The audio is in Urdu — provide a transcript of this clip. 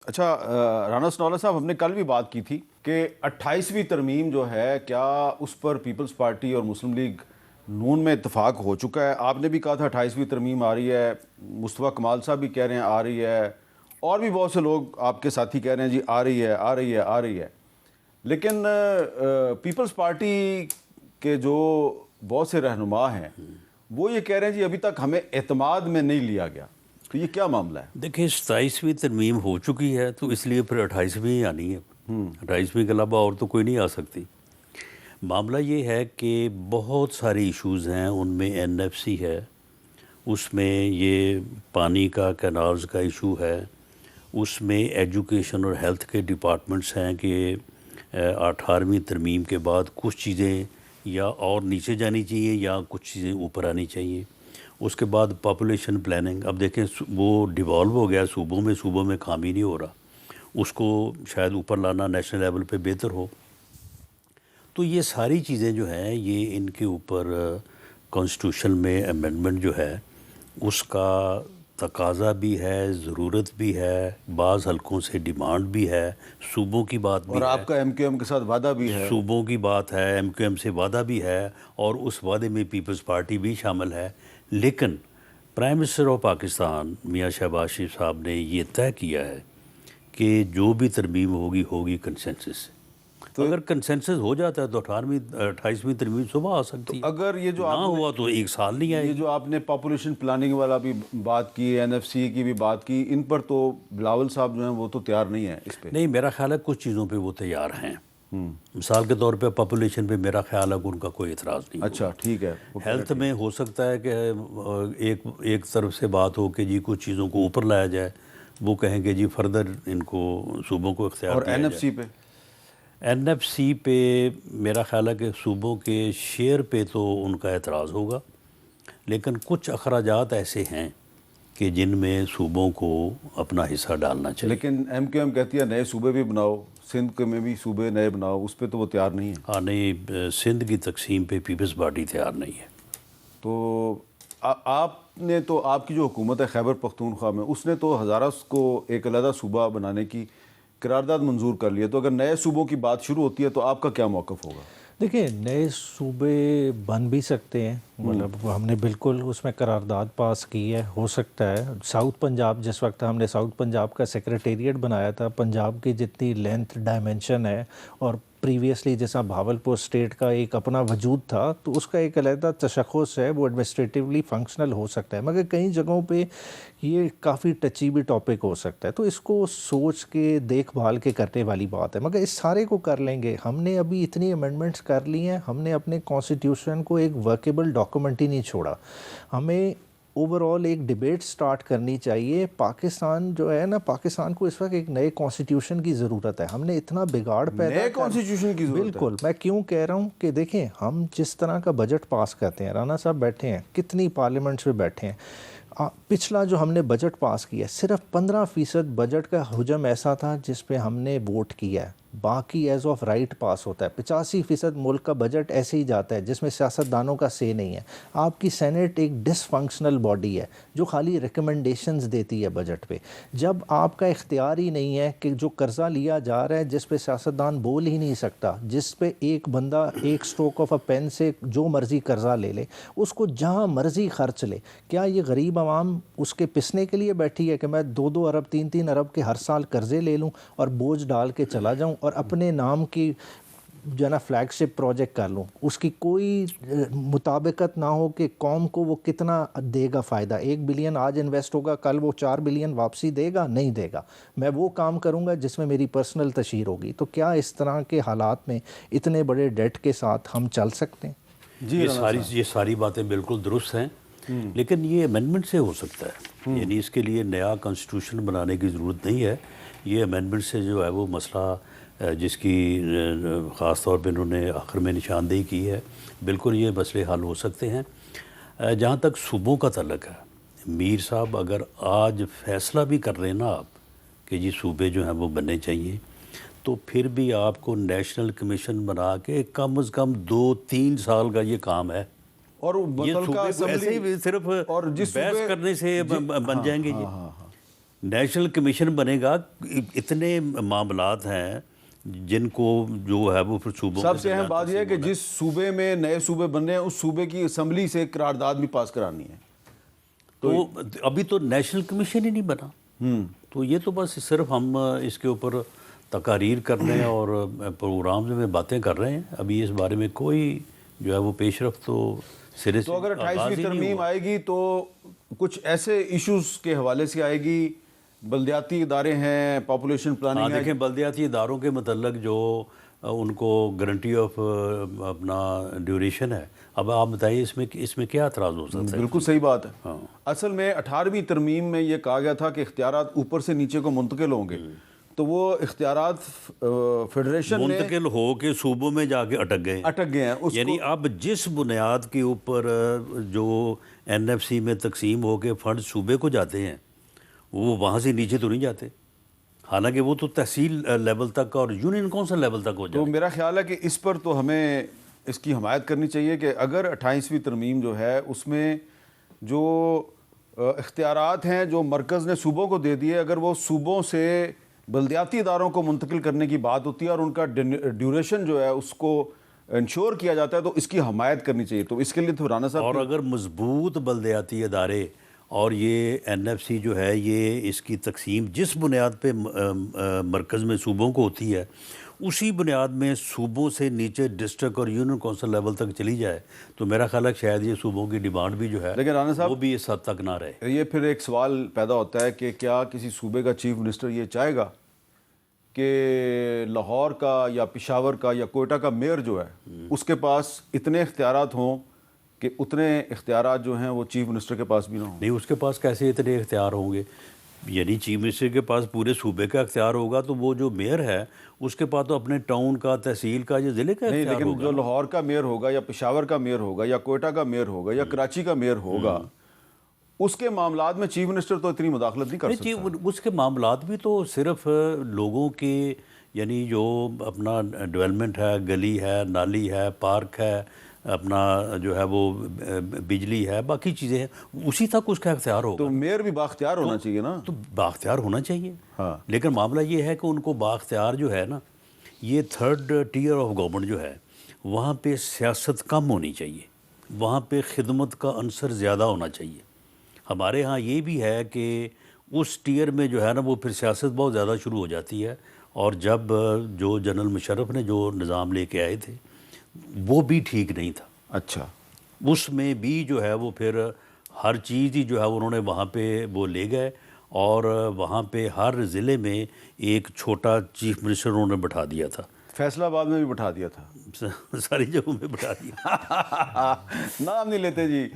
اچھا رانا ثناءاللہ صاحب، ہم نے کل بھی بات کی تھی کہ 28ویں ترمیم جو ہے کیا اس پر پیپلز پارٹی اور مسلم لیگ نون میں اتفاق ہو چکا ہے؟ آپ نے بھی کہا تھا 28ویں ترمیم آ رہی ہے، مصطفیٰ کمال صاحب بھی کہہ رہے ہیں آ رہی ہے، اور بھی بہت سے لوگ آپ کے ساتھی کہہ رہے ہیں جی آ رہی ہے آ رہی ہے آ رہی ہے، لیکن پیپلز پارٹی کے جو بہت سے رہنما ہیں وہ یہ کہہ رہے ہیں جی ابھی تک ہمیں اعتماد میں نہیں لیا گیا، تو یہ کیا معاملہ ہے؟ دیکھیں 27ویں ترمیم ہو چکی ہے تو اس لیے پھر 28ویں آنی ہے. 28ویں کے علاوہ اور تو کوئی نہیں آ سکتی. معاملہ یہ ہے کہ بہت سارے ایشوز ہیں، ان میں این ایف سی ہے، اس میں یہ پانی کا کینالز کا ایشو ہے، اس میں ایجوکیشن اور ہیلتھ کے ڈپارٹمنٹس ہیں کہ 18ویں ترمیم کے بعد کچھ چیزیں یا اور نیچے جانی چاہیے یا کچھ چیزیں اوپر آنی چاہیے. اس کے بعد پاپولیشن پلاننگ، اب دیکھیں وہ ڈیوالو ہو گیا صوبوں میں کام ہی نہیں ہو رہا، اس کو شاید اوپر لانا نیشنل لیول پہ بہتر ہو. تو یہ ساری چیزیں جو ہیں یہ ان کے اوپر کانسٹیٹیوشن میں امینڈمنٹ جو ہے اس کا تقاضا بھی ہے، ضرورت بھی ہے، بعض حلقوں سے ڈیمانڈ بھی ہے، صوبوں کی بات بھی اور ہے، آپ کا ایم کیو ایم کے ساتھ وعدہ بھی ہے. صوبوں کی بات ہے، ایم کیو ایم سے وعدہ بھی ہے، اور اس وعدے میں پیپلز پارٹی بھی شامل ہے. لیکن پرائم منسٹر آف پاکستان میاں شہباز شریف صاحب نے یہ طے کیا ہے کہ جو بھی ترمیم ہوگی کنسنسس سے. تو اگر کنسنسس ہو جاتا ہے تو 28ویں ترمیم صبح آ سکتی ہے، اگر یہ جو نہ آپ ہوا تو ایک سال نہیں آئے یہ گی. جو آپ نے پاپولیشن پلاننگ والا بھی بات کی، این ایف سی کی بھی بات کی، ان پر تو بلاول صاحب جو ہیں وہ تو تیار نہیں ہیں اس پہ. نہیں، میرا خیال ہے کچھ چیزوں پہ وہ تیار ہیں. مثال کے طور پہ پاپولیشن پہ میرا خیال ہے کہ ان کا کوئی اعتراض نہیں ہوگا. اچھا ٹھیک ہے. ہیلتھ میں ہو سکتا ہے کہ ایک طرف سے بات ہو کہ جی کچھ چیزوں کو اوپر لایا جائے، وہ کہیں کہ جی فردر ان کو صوبوں کو اختیار اور دیا این ایف جائے. سی پہ این ایف سی پہ میرا خیال ہے کہ صوبوں کے شیئر پہ تو ان کا اعتراض ہوگا، لیکن کچھ اخراجات ایسے ہیں کہ جن میں صوبوں کو اپنا حصہ ڈالنا چاہیے. لیکن ایم کیو ایم کہتی ہے نئے صوبے بھی بناؤ، سندھ کے میں بھی صوبے نئے بناؤ، اس پہ تو وہ تیار نہیں ہے. ہاں نہیں، سندھ کی تقسیم پہ پیپلز پارٹی تیار نہیں ہے. تو آپ نے تو آپ کی جو حکومت ہے خیبر پختونخوا میں، اس نے تو ہزارہ کو ایک علیحدہ صوبہ بنانے کی قرارداد منظور کر لی ہے، تو اگر نئے صوبوں کی بات شروع ہوتی ہے تو آپ کا کیا موقف ہوگا؟ دیکھیں نئے صوبے بن بھی سکتے ہیں، مطلب ہم نے بالکل اس میں قرارداد پاس کی ہے، ہو سکتا ہے. ساؤتھ پنجاب جس وقت ہم نے ساؤتھ پنجاب کا سیکریٹریٹ بنایا تھا، پنجاب کی جتنی لینتھ ڈائمنشن ہے، اور پریویسلی جیسا بھاولپور اسٹیٹ کا ایک اپنا وجود تھا، تو اس کا ایک علیحدہ تشخص ہے، وہ ایڈمنسٹریٹیولی فنکشنل ہو سکتا ہے، مگر کئی جگہوں پہ یہ کافی ٹچی بھی ٹاپک ہو سکتا ہے. تو اس کو سوچ کے دیکھ بھال کے کرنے والی بات ہے، مگر اس سارے کو کر لیں گے. ہم نے ابھی اتنی امینڈمنٹس کر لی ہیں، ہم نے اپنے کانسٹیٹیوشن کو ایک ورکیبل ڈاکومنٹ ہی نہیں چھوڑا. ہمیں اوور آل ایک ڈیبیٹ سٹارٹ کرنی چاہیے. پاکستان جو ہے نا، پاکستان کو اس وقت ایک نئے کانسٹیٹیوشن کی ضرورت ہے. ہم نے اتنا بگاڑ پیدا نئے کانسٹیٹیوشن کی ضرورت ہے؟ بالکل. میں کیوں کہہ رہا ہوں کہ دیکھیں ہم جس طرح کا بجٹ پاس کرتے ہیں، رانا صاحب بیٹھے ہیں، کتنی پارلیمنٹس میں بیٹھے ہیں، پچھلا جو ہم نے بجٹ پاس کیا ہے صرف 15% بجٹ کا حجم ایسا تھا جس پہ ہم نے ووٹ کیا ہے، باقی ایز آف رائٹ پاس ہوتا ہے. 85% ملک کا بجٹ ایسے ہی جاتا ہے جس میں سیاستدانوں کا سے نہیں ہے. آپ کی سینٹ ایک ڈس فنکشنل باڈی ہے جو خالی ریکمنڈیشنز دیتی ہے بجٹ پہ. جب آپ کا اختیار ہی نہیں ہے کہ جو قرضہ لیا جا رہا ہے جس پہ سیاستدان بول ہی نہیں سکتا، جس پہ ایک بندہ ایک سٹروک آف اے پین سے جو مرضی قرضہ لے لے، اس کو جہاں مرضی خرچ لے، کیا یہ غریب عوام اس کے پسنے کے لیے بیٹھی ہے کہ میں 2 ارب 3 ارب کے ہر سال قرضے لے لوں اور بوجھ ڈال کے چلا جاؤں اور اپنے نام کی جو ہے نا فلیگ شپ پروجیکٹ کر لوں، اس کی کوئی مطابقت نہ ہو کہ قوم کو وہ کتنا دے گا فائدہ. 1 بلین آج انویسٹ ہوگا، کل وہ 4 بلین واپسی دے گا نہیں دے گا. میں وہ کام کروں گا جس میں میری پرسنل تشہیر ہوگی. تو کیا اس طرح کے حالات میں اتنے بڑے ڈیٹ کے ساتھ ہم چل سکتے ہیں؟ جی یہ ساری باتیں بالکل درست ہیں، لیکن یہ امینڈمنٹ سے ہو سکتا ہے. یعنی اس کے لیے نیا کانسٹیٹیوشن بنانے کی ضرورت نہیں ہے. یہ امینڈمنٹ سے جو ہے وہ مسئلہ جس کی خاص طور پہ انہوں نے آخر میں نشاندہی کی ہے، بالکل یہ مسئلے حل ہو سکتے ہیں. جہاں تک صوبوں کا تعلق ہے، میر صاحب اگر آج فیصلہ بھی کر رہے ہیں نا آپ کہ جی صوبے جو ہیں وہ بننے چاہیے، تو پھر بھی آپ کو نیشنل کمیشن بنا کے کم از کم 2-3 سال کا یہ کام ہے. اور یہ صوبے ایسے ہی صرف اور جس بحث کرنے سے بن جائیں گے. جی نیشنل کمیشن بنے گا. اتنے معاملات ہیں جن کو جو ہے وہ پھر صوبوں سب سے اہم بات یہ ہے کہ جس صوبے میں نئے صوبے بننے ہیں اس صوبے کی اسمبلی سے قرارداد بھی پاس کرانی ہے. تو ابھی تو نیشنل کمیشن ہی نہیں بنا. تو یہ تو بس صرف ہم اس کے اوپر تقاریر کر رہے ہیں اور پروگرامز میں باتیں کر رہے ہیں. ابھی اس بارے میں کوئی جو ہے وہ پیش رفت تو سرے سے تو اگر آغاز ہی 28ویں نہیں ترمیم ہوا. آئے گی تو کچھ ایسے ایشوز کے حوالے سے آئے گی. بلدیاتی ادارے ہیں, پاپولیشن پلاننگ ہے. دیکھیں بلدیاتی اداروں کے متعلق جو ان کو گارنٹی آف اپنا ڈیوریشن ہے. اب آپ بتائیے اس میں کیا اعتراض ہو سکتا ہے؟ بالکل صحیح بات ہے. اصل میں 18ویں ترمیم میں یہ کہا گیا تھا کہ اختیارات اوپر سے نیچے کو منتقل ہوں گے, تو وہ اختیارات فیڈریشن نے منتقل ہو کے صوبوں میں جا کے اٹک گئے ہیں. یعنی اب جس بنیاد کے اوپر جو این ایف سی میں تقسیم ہو کے فنڈ صوبے کو جاتے ہیں وہ وہاں سے نیچے تو نہیں جاتے, حالانکہ وہ تو تحصیل لیول تک اور یونین کونسل لیول تک ہو تو جاتے. میرا خیال ہے کہ اس پر تو ہمیں اس کی حمایت کرنی چاہیے کہ اگر 28ویں ترمیم جو ہے اس میں جو اختیارات ہیں جو مرکز نے صوبوں کو دے دیے, اگر وہ صوبوں سے بلدیاتی اداروں کو منتقل کرنے کی بات ہوتی ہے اور ان کا ڈیوریشن جو ہے اس کو انشور کیا جاتا ہے, تو اس کی حمایت کرنی چاہیے. تو اس کے لیے تو رانا صاحب اور اگر مضبوط بلدیاتی ادارے اور یہ این ایف سی جو ہے یہ اس کی تقسیم جس بنیاد پہ مرکز میں صوبوں کو ہوتی ہے اسی بنیاد میں صوبوں سے نیچے ڈسٹرکٹ اور یونین کونسل لیول تک چلی جائے تو میرا خیال ہے شاید یہ صوبوں کی ڈیمانڈ بھی جو ہے لیکن رانا صاحب وہ بھی اس حد تک نہ رہے. یہ پھر ایک سوال پیدا ہوتا ہے کہ کیا کسی صوبے کا چیف منسٹر یہ چاہے گا کہ لاہور کا یا پشاور کا یا کوئٹہ کا میئر جو ہے اس کے پاس اتنے اختیارات ہوں کہ اتنے اختیارات جو ہیں وہ چیف منسٹر کے پاس بھی نہ ہوں؟ نہیں, اس کے پاس کیسے اتنے اختیار ہوں گے؟ یعنی چیف منسٹر کے پاس پورے صوبے کا اختیار ہوگا تو وہ جو میئر ہے اس کے پاس تو اپنے ٹاؤن کا, تحصیل کا یا ضلع کا نہیں, اختیار لیکن ہوگا. جو لاہور کا میئر ہوگا یا پشاور کا میئر ہوگا یا کوئٹہ کا میئر ہوگا یا کراچی کا میئر ہوگا اس کے معاملات میں چیف منسٹر تو اتنی مداخلت نہیں کر سکتا. اس کے معاملات بھی تو صرف لوگوں کے یعنی جو اپنا ڈیولپمنٹ ہے, گلی ہے, نالی ہے, پارک ہے, اپنا جو ہے وہ بجلی ہے, باقی چیزیں ہیں, اسی تک اس کا اختیار ہوگا. تو میئر بھی بااختیار ہونا چاہیے نا. تو بااختیار ہونا چاہیے. ہاں, لیکن معاملہ یہ ہے کہ ان کو بااختیار جو ہے نا, یہ تھرڈ ٹیئر آف گورنمنٹ جو ہے وہاں پہ سیاست کم ہونی چاہیے, وہاں پہ خدمت کا عنصر زیادہ ہونا چاہیے. ہمارے ہاں یہ بھی ہے کہ اس ٹیئر میں جو ہے نا وہ پھر سیاست بہت زیادہ شروع ہو جاتی ہے, اور جب جو جنرل مشرف نے جو نظام لے کے آئے تھے وہ بھی ٹھیک نہیں تھا. اچھا, اس میں بھی جو ہے وہ پھر ہر چیز ہی جو ہے انہوں نے وہاں پہ وہ لے گئے, اور وہاں پہ ہر ضلع میں ایک چھوٹا چیف منسٹر انہوں نے بٹھا دیا تھا. فیصلہ آباد میں بھی بٹھا دیا تھا, ساری جگہوں میں بٹھا دیا. نام نہیں لیتے جی.